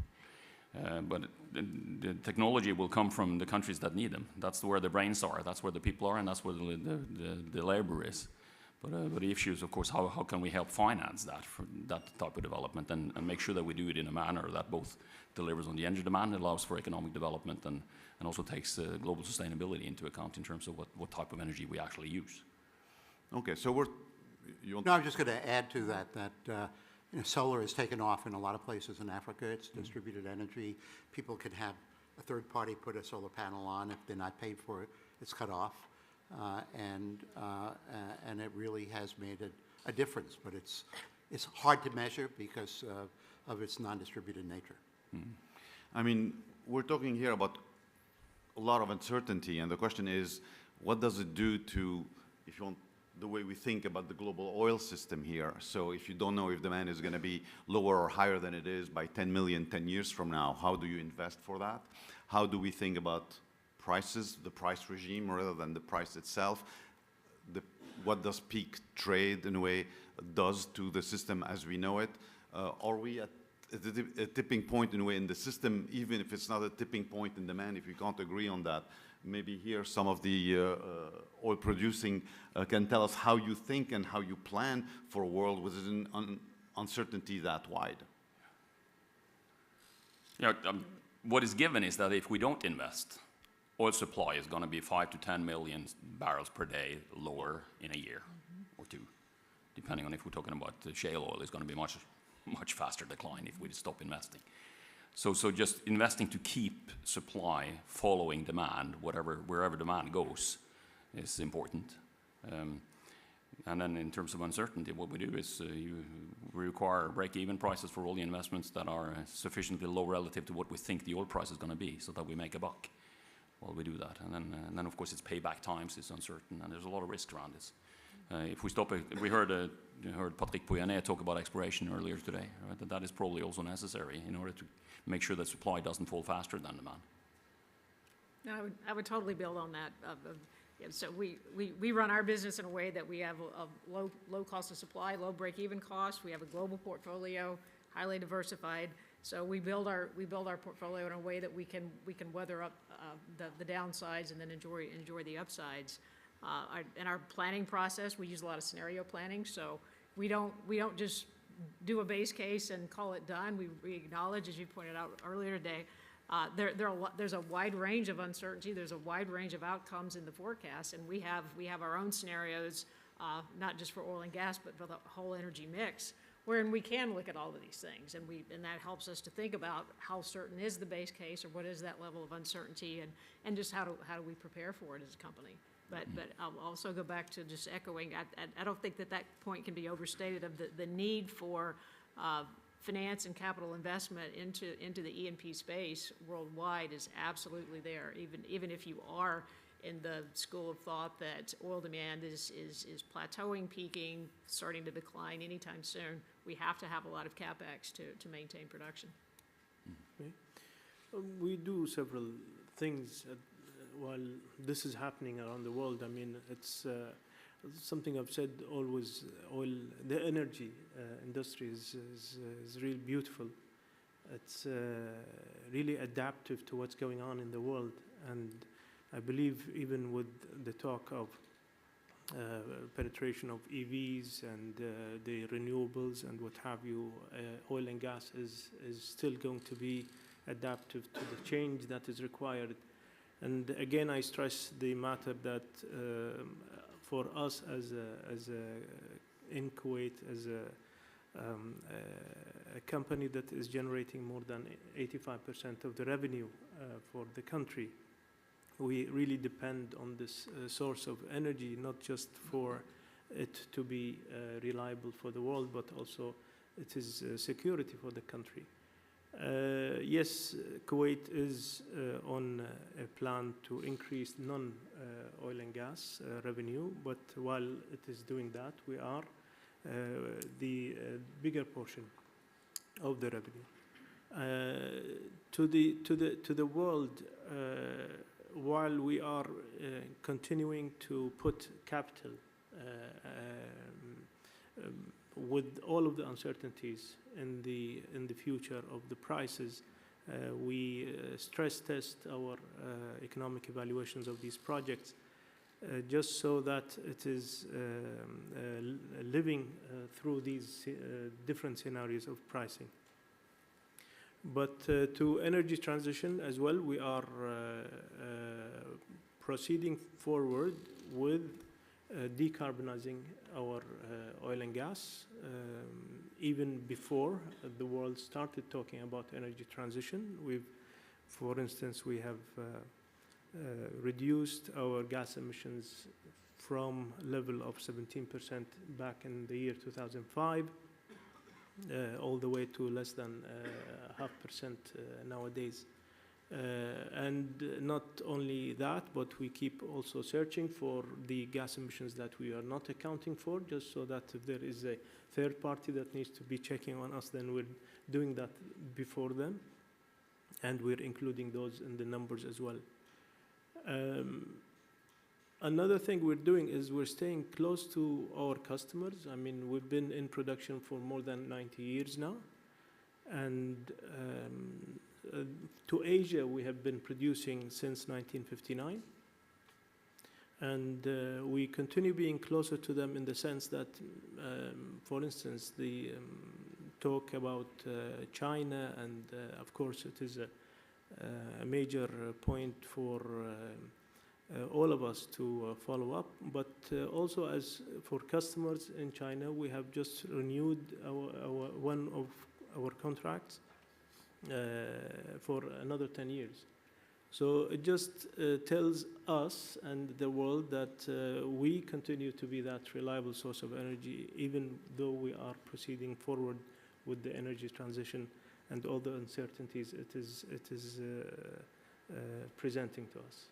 But the technology will come from the countries that need them. That's where the brains are, that's where the people are, and that's where the labor is. But the issue is, of course, how can we help finance that, for that type of development, and make sure that we do it in a manner that both delivers on the energy demand, allows for economic development, and also takes global sustainability into account in terms of what type of energy we actually use. Okay, so No, I'm just going to add to that solar has taken off in a lot of places in Africa. It's distributed energy. People can have a third party put a solar panel on. If they're not paid for it, it's cut off. And it really has made a difference. But it's hard to measure because of its non-distributed nature. I mean, we're talking here about a lot of uncertainty, and the question is, what does it do to, if you want, the way we think about the global oil system here? So if you don't know if demand is going to be lower or higher than it is by 10 million 10 years from now, how do you invest for that? How do we think about prices, the price regime, rather than the price itself? What does peak trade, in a way, does to the system as we know it? Are we at a tipping point, in a way, in the system, even if it's not a tipping point in demand, if we can't agree on that? Maybe here some of the oil producing can tell us how you think and how you plan for a world with an uncertainty that wide. Yeah, what is given is that if we don't invest, oil supply is going to be 5 to 10 million barrels per day lower in a year or two, depending on if we're talking about the shale oil. Is going to be much faster decline if we stop investing. So just investing to keep supply following demand, wherever demand goes, is important. And then in terms of uncertainty, what we do is we require break-even prices for all the investments that are sufficiently low relative to what we think the oil price is going to be, so that we make a buck while we do that. And then of course, its payback times is uncertain, and there's a lot of risk around this. If we stop it, we heard Patrick Pouyanné talk about exploration earlier today, right? That is probably also necessary in order to make sure that supply doesn't fall faster than demand. No, I would totally build on that. So we run our business in a way that we have a low cost of supply, low break-even cost. We have a global portfolio, highly diversified. So we build our portfolio in a way that we can weather up the downsides and then enjoy the upsides. In our planning process, we use a lot of scenario planning. So we don't just do a base case and call it done. We acknowledge, as you pointed out earlier today, there's a wide range of uncertainty. There's a wide range of outcomes in the forecast, and we have our own scenarios, not just for oil and gas, but for the whole energy mix, wherein we can look at all of these things, and that helps us to think about how certain is the base case, or what is that level of uncertainty, and just how do we prepare for it as a company. But I'll also go back to just echoing, I don't think that point can be overstated, of the need for finance and capital investment into the E&P space worldwide is absolutely there. Even if you are in the school of thought that oil demand is plateauing, peaking, starting to decline anytime soon, we have to have a lot of CapEx to maintain production. Okay. We do several things while this is happening around the world. I mean, it's something I've said always. The energy industry is really beautiful, it's really adaptive to what's going on in the world. And I believe even with the talk of penetration of EVs and the renewables and what have you, oil and gas is still going to be adaptive to the change that is required. And again, I stress the matter that for us in Kuwait, as a company that is generating more than 85% of the revenue for the country, we really depend on this source of energy, not just for it to be reliable for the world, but also it is security for the country. Yes, Kuwait is on a plan to increase non-oil and gas revenue, but while it is doing that, we are the bigger portion of the revenue. To the world, while we are continuing to put capital with all of the uncertainties in the future of the prices, we stress test our economic evaluations of these projects just so that it is living through these different scenarios of pricing. But to energy transition as well, we are proceeding forward with decarbonizing our oil and gas even before the world started talking about energy transition. For instance, we have reduced our gas emissions from level of 17% back in the year 2005 all the way to less than 0.5% nowadays. And not only that, but we keep also searching for the gas emissions that we are not accounting for, just so that if there is a third party that needs to be checking on us, then we're doing that before them, and we're including those in the numbers as well. Another thing we're doing is we're staying close to our customers. I mean, we've been in production for more than 90 years now, and to Asia, we have been producing since 1959. And we continue being closer to them in the sense that, for instance, the talk about China, and of course it is a major point for all of us to follow up. But also as for customers in China, we have just renewed one of our contracts for another 10 years. So it just tells us and the world that we continue to be that reliable source of energy, even though we are proceeding forward with the energy transition and all the uncertainties it is presenting to us.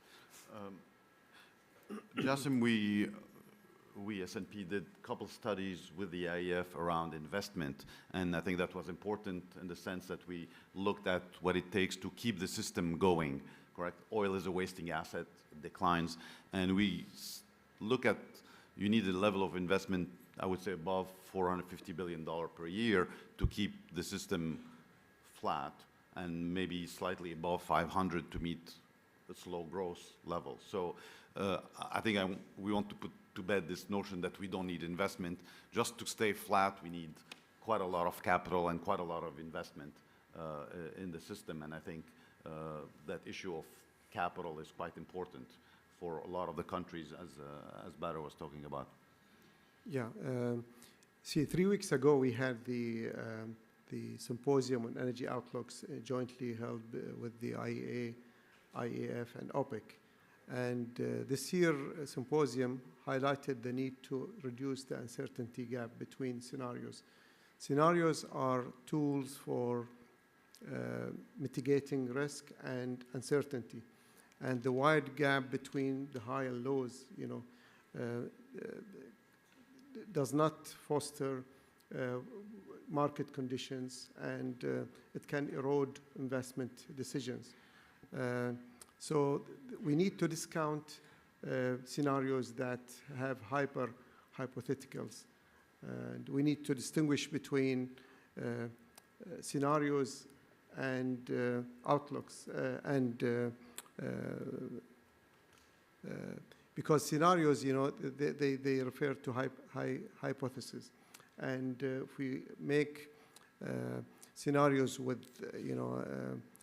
Jassim, we S&P did a couple studies with the IEF around investment, and I think that was important in the sense that we looked at what it takes to keep the system going, correct? Oil is a wasting asset, it declines, and we look at, you need a level of investment, I would say above $450 billion per year to keep the system flat, and maybe slightly above 500 to meet the slow growth level. So I think we want to put to bed this notion that we don't need investment. Just to stay flat, we need quite a lot of capital and quite a lot of investment in the system. And I think that issue of capital is quite important for a lot of the countries, as Badr was talking about. Yeah. See, 3 weeks ago, we had the symposium on energy outlooks jointly held with the IEA, IEF, and OPEC. And this year symposium highlighted the need to reduce the uncertainty gap between scenarios. Scenarios are tools for mitigating risk and uncertainty. And the wide gap between the high and lows, does not foster market conditions, and it can erode investment decisions. So we need to discount scenarios that have hypotheticals. And we need to distinguish between scenarios and outlooks because scenarios, they refer to hypotheses. And if we make scenarios with,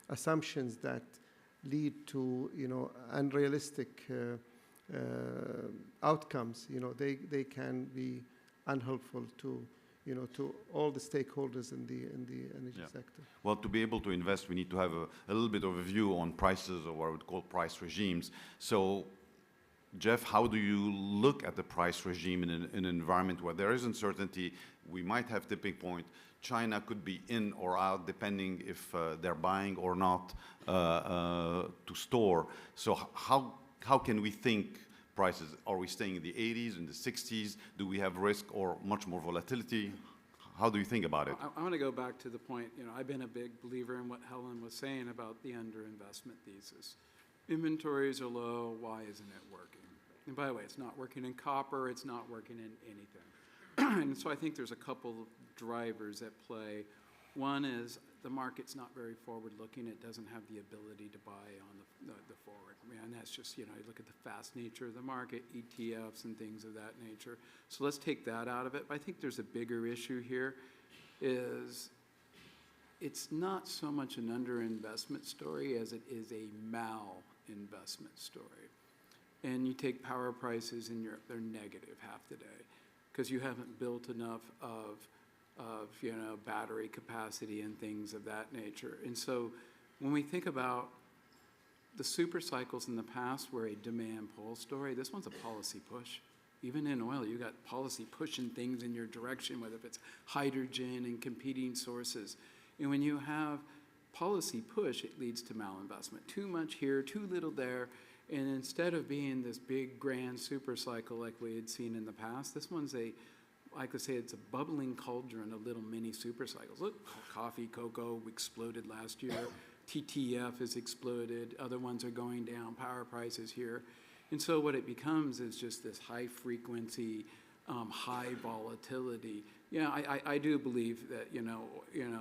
assumptions that lead to, unrealistic outcomes, they can be unhelpful to, to all the stakeholders in the energy sector. Well, to be able to invest, we need to have a little bit of a view on prices, or what I would call price regimes. So, Jeff, how do you look at the price regime in an environment where there is uncertainty? We might have tipping point. China could be in or out depending if they're buying or not to store. So how can we think prices? Are we staying in the 80s, in the 60s? Do we have risk or much more volatility? How do you think about it? I want to go back to the point, I've been a big believer in what Helen was saying about the underinvestment thesis. Inventories are low, why isn't it working? And by the way, it's not working in copper, it's not working in anything. And so I think there's a couple of drivers at play. One is the market's not very forward-looking. It doesn't have the ability to buy on the forward. And that's just, you look at the fast nature of the market, ETFs and things of that nature. So let's take that out of it. But I think there's a bigger issue here is it's not so much an underinvestment story as it is a malinvestment story. And you take power prices in Europe, they're negative half the day because you haven't built enough of battery capacity and things of that nature. And so when we think about the super cycles in the past were a demand pull story, this one's a policy push. Even in oil, you got policy pushing things in your direction, whether it's hydrogen and competing sources. And when you have policy push, it leads to malinvestment. Too much here, too little there. And instead of being this big, grand super cycle like we had seen in the past, this one's like I say, it's a bubbling cauldron of little mini super cycles. Look, coffee, cocoa exploded last year. TTF has exploded. Other ones are going down. Power prices here. And so what it becomes is just this high frequency, high volatility. I do believe that,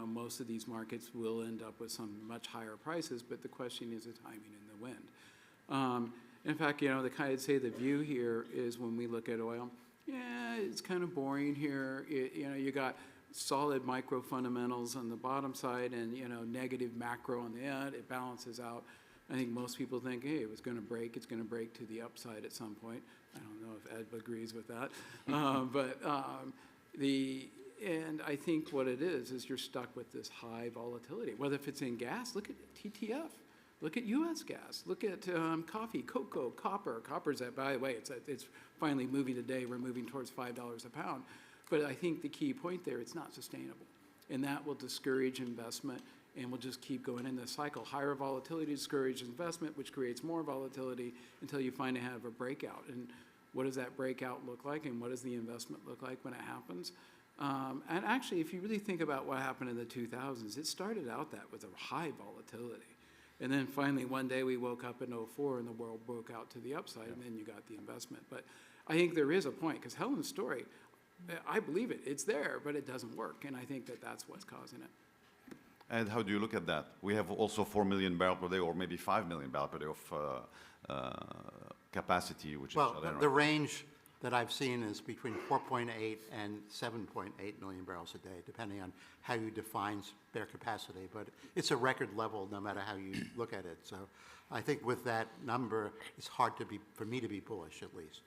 most of these markets will end up with some much higher prices, but the question is the timing and the wind. In fact, I'd say the view here is when we look at oil, it's kind of boring here. You got solid micro fundamentals on the bottom side and, negative macro on the end. It balances out. I think most people think, hey, it's going to break to the upside at some point. I don't know if Ed agrees with that. And I think what it is you're stuck with this high volatility. Whether if it's in gas, look at TTF. Look at U.S. gas. Look at coffee, cocoa, copper. Copper's at, by the way, it's finally moving today. We're moving towards $5 a pound. But I think the key point there, it's not sustainable. And that will discourage investment, and we'll just keep going in this cycle. Higher volatility discourages investment, which creates more volatility until you finally have a breakout. And what does that breakout look like, and what does the investment look like when it happens? And actually, if you really think about what happened in the 2000s, it started out that with a high volatility. And then finally, one day we woke up in 2004 and the world broke out to the upside, and then you got the investment. But I think there is a point, because Helen's story, I believe it. It's there, but it doesn't work. And I think that that's what's causing it. And how do you look at that? We have also 4 million barrels per day, or maybe 5 million barrels per day of capacity, which well, is... the range that I've seen is between 4.8 and 7.8 million barrels a day, depending on how you define spare capacity. But it's a record level no matter how you look at it. So I think with that number, it's hard for me to be bullish, at least.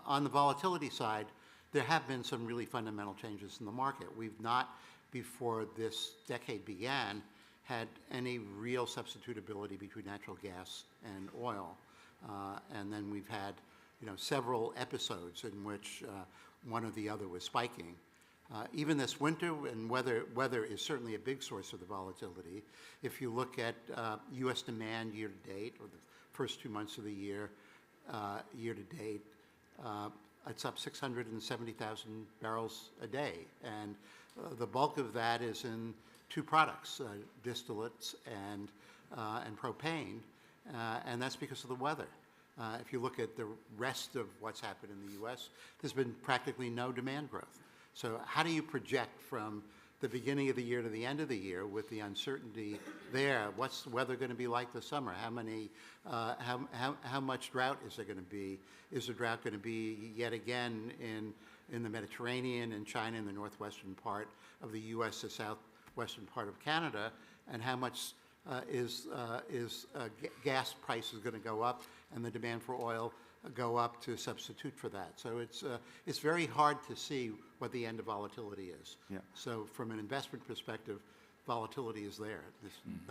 On the volatility side, there have been some really fundamental changes in the market. We've not, before this decade began, had any real substitutability between natural gas and oil. And then we've had several episodes in which one or the other was spiking. Even this winter, and weather is certainly a big source of the volatility. If you look at U.S. demand year to date, or the first 2 months of the year, year to date, it's up 670,000 barrels a day. And the bulk of that is in two products, distillates and propane, and that's because of the weather. If you look at the rest of what's happened in the U.S., there's been practically no demand growth. So how do you project from the beginning of the year to the end of the year with the uncertainty there. What's the weather going to be like this summer? How much drought is there going to be? Is the drought going to be yet again in the Mediterranean, in China, in the northwestern part of the U.S., the southwestern part of Canada? And how much gas prices going to go up and the demand for oil go up to substitute for that? So it's very hard to see what the end of volatility is. Yeah. So from an investment perspective, volatility is there.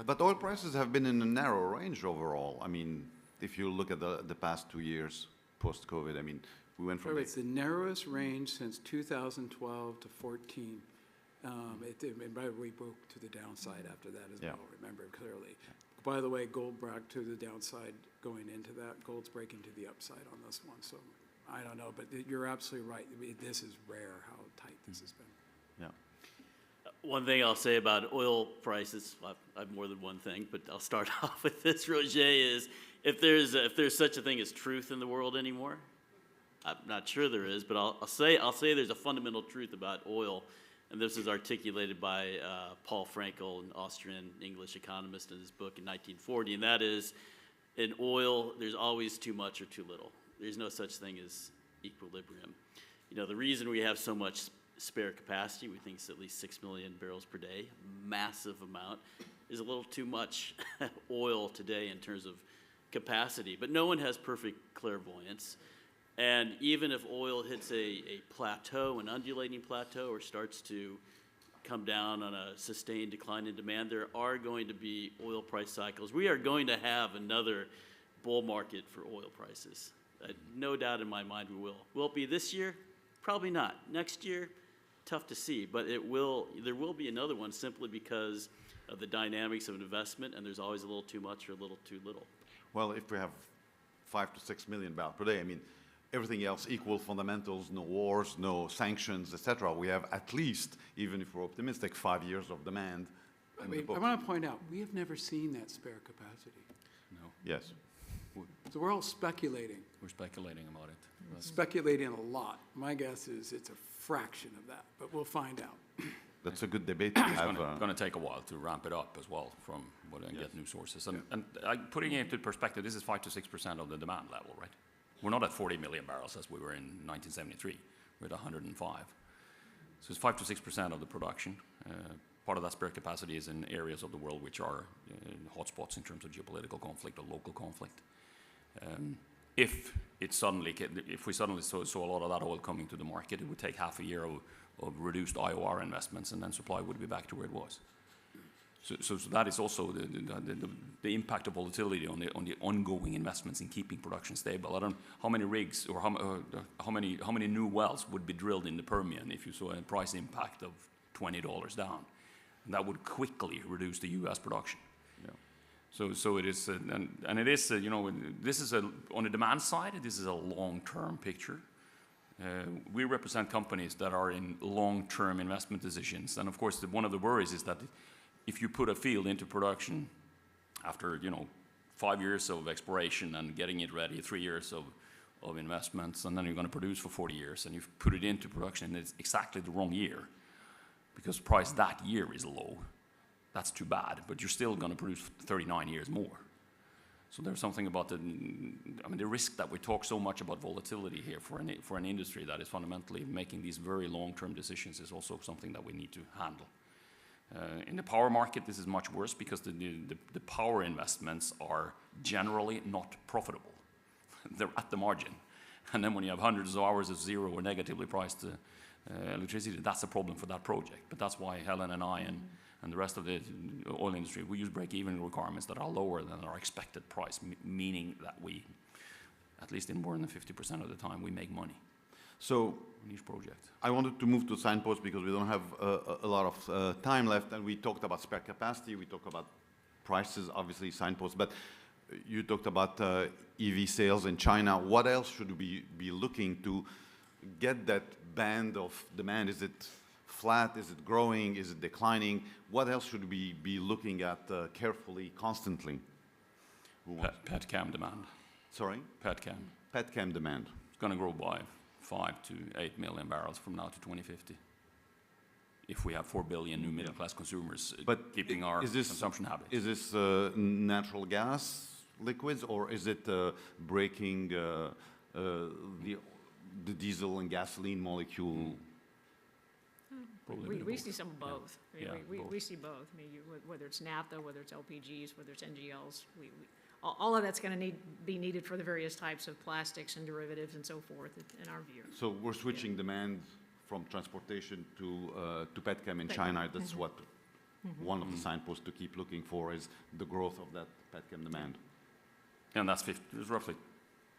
But oil prices have been in a narrow range overall. I mean, if you look at the past 2 years post-COVID, I mean, we went from... It's the narrowest range since 2012 to 14. And by the way, we broke to the downside after that as well, remember clearly. By the way, gold broke to the downside going into that. Gold's breaking to the upside on this one. So I don't know, but you're absolutely right. I mean, this is rare how tight this has been. Yeah. One thing I'll say about oil prices, well, I have more than one thing, but I'll start off with this, Roger, is if there's such a thing as truth in the world anymore, I'm not sure there is, but I'll say there's a fundamental truth about oil, and this is articulated by Paul Frankel, an Austrian-English economist, in his book in 1940, and that is, in oil, there's always too much or too little. There's no such thing as equilibrium. You know, the reason we have so much spare capacity, we think it's at least 6 million barrels per day, massive amount, is a little too much oil today in terms of capacity. But no one has perfect clairvoyance. And even if oil hits a plateau, an undulating plateau, or starts to come down on a sustained decline in demand, there are going to be oil price cycles. We are going to have another bull market for oil prices. No doubt in my mind we will. Will it be this year? Probably not. Next year? Tough to see, but there will be another one simply because of the dynamics of an investment, and there's always a little too much or a little too little. Well, if we have 5 to 6 million barrels per day, I mean, everything else equal, fundamentals, no wars, no sanctions, etc. We have at least, even if we're optimistic, 5 years of demand. I mean, I want to point out, we have never seen that spare capacity. No. Yes. So we're all speculating. We're speculating about it. But Speculating a lot. My guess is it's a fraction of that, but we'll find out. That's a good debate to it's have. going to take a while to ramp it up as well from what and get new sources. And putting it into perspective, this is 5 to 6% of the demand level, right? We're not at 40 million barrels as we were in 1973. We're at 105. So it's 5 to 6% of the production. Part of that spare capacity is in areas of the world which are hotspots in terms of geopolitical conflict or local conflict. If we suddenly saw a lot of that oil coming to the market, it would take half a year of reduced IOR investments, and then supply would be back to where it was. So that is also the impact of volatility on the ongoing investments in keeping production stable. I don't know how many rigs or how many new wells would be drilled in the Permian if you saw a price impact of $20 down, and that would quickly reduce the U.S. production. So it is, and it is, this is on the demand side, this is a long-term picture. We represent companies that are in long-term investment decisions, and of course, one of the worries is that if you put a field into production after 5 years of exploration and getting it ready, 3 years of investments, and then you're going to produce for 40 years, and you've put it into production, and it's exactly the wrong year because the price that year is low. That's too bad, but you're still going to produce 39 years more. So there's something about the risk that we talk so much about volatility here for an industry that is fundamentally making these very long-term decisions is also something that we need to handle. In the power market, this is much worse because the power investments are generally not profitable. They're at the margin. And then when you have hundreds of hours of zero or negatively priced electricity, that's a problem for that project. But that's why Helen and I and the rest of the oil industry, we use break-even requirements that are lower than our expected price, meaning that we, at least in more than 50% of the time, we make money. So on each project. I wanted to move to signposts because we don't have a lot of time left, and we talked about spare capacity, we talked about prices, obviously signposts, but you talked about EV sales in China. What else should we be looking to get that band of demand? Is it flat? Is it growing? Is it declining? What else should we be looking at carefully, constantly? Petchem demand. Sorry? Petchem. Petchem demand. It's going to grow by 5 to 8 million barrels from now to 2050. if we have 4 billion new middle-class consumers But keeping our is this- consumption habits. Is this natural gas liquids, or is it breaking the diesel and gasoline molecule? Probably a bit of We both. see some of both. I mean, Yeah, we see both. I mean, whether it's naphtha, whether it's LPGs, whether it's NGLs, all of that's going to be needed for the various types of plastics and derivatives and so forth, in our view. So we're switching demand from transportation to petchem in Petchem. China. That's what one of the signposts to keep looking for is the growth of that petchem demand. And that's it's roughly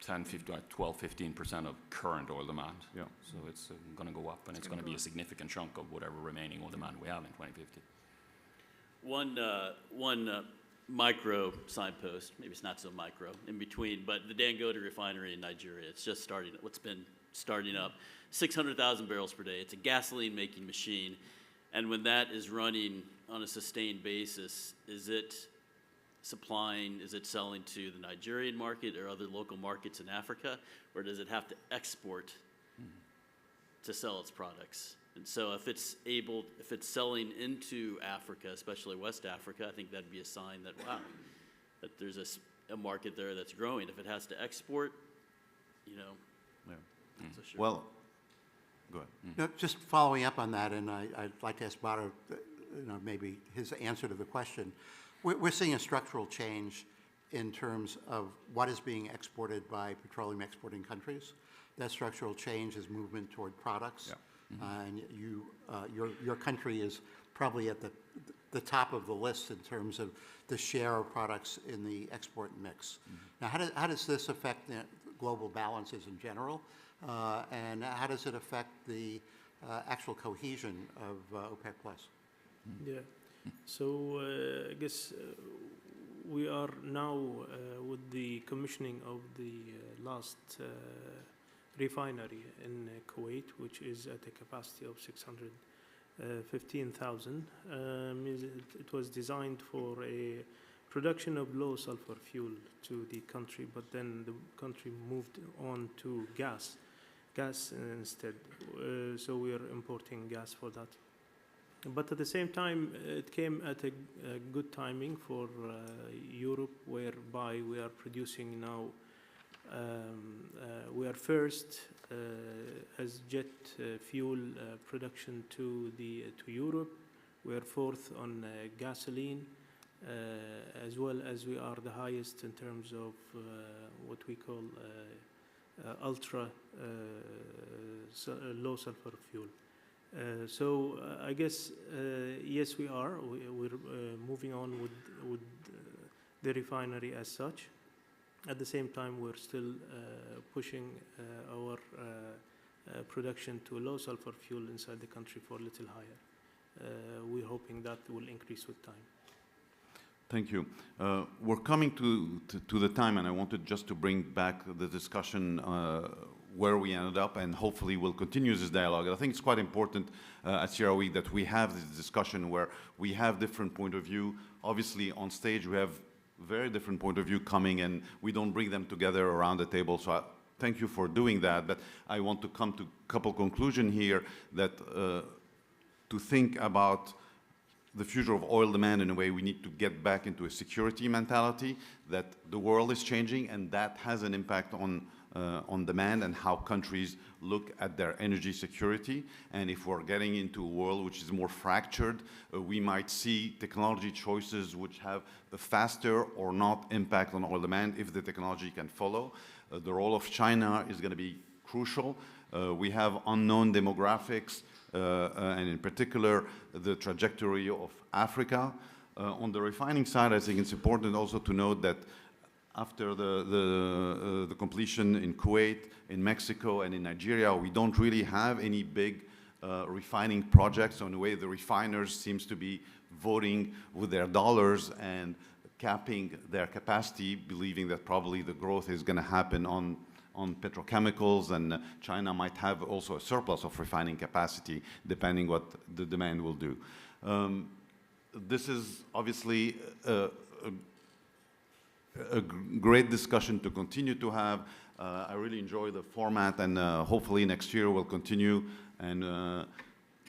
10, 15, 12, 15% of current oil demand. Yeah. So it's going to go up, and it's going to be a significant chunk of whatever remaining oil demand we have in 2050. One micro signpost, maybe it's not so micro, in between, but the Dangote refinery in Nigeria, it's just starting, what's been starting up, 600,000 barrels per day. It's a gasoline-making machine, and when that is running on a sustained basis, is it selling to the Nigerian market or other local markets in Africa, or does it have to export to sell its products? And so if it's selling into Africa, especially West Africa, I think that'd be a sign that, wow, that there's a market there that's growing. If it has to export, Yeah. so sure. Well, go ahead. No, just following up on that, and I'd like to ask Badr, maybe his answer to the question. We're seeing a structural change in terms of what is being exported by petroleum exporting countries. That structural change is movement toward products. Yeah. And your country is probably at the top of the list in terms of the share of products in the export mix. Now, how does this affect global balances in general? And how does it affect the actual cohesion of OPEC+? Yeah. So I guess we are now with the commissioning of the last refinery in Kuwait, which is at a capacity of 615,000. It was designed for a production of low sulfur fuel to the country, but then the country moved on to gas instead. So we are importing gas for that. But at the same time, it came at a good timing for Europe, whereby we are producing now. We are first as jet fuel production to Europe. We are fourth on gasoline, as well as we are the highest in terms of what we call ultra low sulfur fuel. So I guess yes, we are. We're moving on with the refinery as such. At the same time, we're still pushing our production to low sulfur fuel inside the country for a little higher. We're hoping that will increase with time. Thank you. We're coming to the time, and I wanted just to bring back the discussion where we ended up, and hopefully we'll continue this dialogue. I think it's quite important at CERAWeek that we have this discussion where we have different point of view. Obviously, on stage, we have very different point of view coming, and we don't bring them together around the table. So thank you for doing that. But I want to come to a couple conclusions here that to think about the future of oil demand in a way we need to get back into a security mentality, that the world is changing and that has an impact on demand and how countries look at their energy security. And if we're getting into a world which is more fractured, we might see technology choices which have a faster or not impact on oil demand if the technology can follow. The role of China is going to be crucial. We have unknown demographics, and in particular, the trajectory of Africa. On the refining side, I think it's important also to note that after the completion in Kuwait, in Mexico, and in Nigeria, we don't really have any big refining projects. So in a way, the refiners seems to be voting with their dollars and capping their capacity, believing that probably the growth is going to happen on petrochemicals, and China might have also a surplus of refining capacity, depending what the demand will do. This is obviously a great discussion to continue to have. I really enjoy the format, and hopefully next year we'll continue and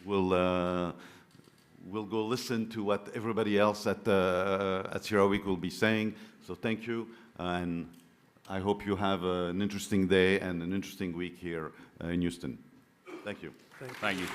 we'll go listen to what everybody else at CERAWeek will be saying. So thank you, and I hope you have an interesting day and an interesting week here in Houston. Thank you. Thank you.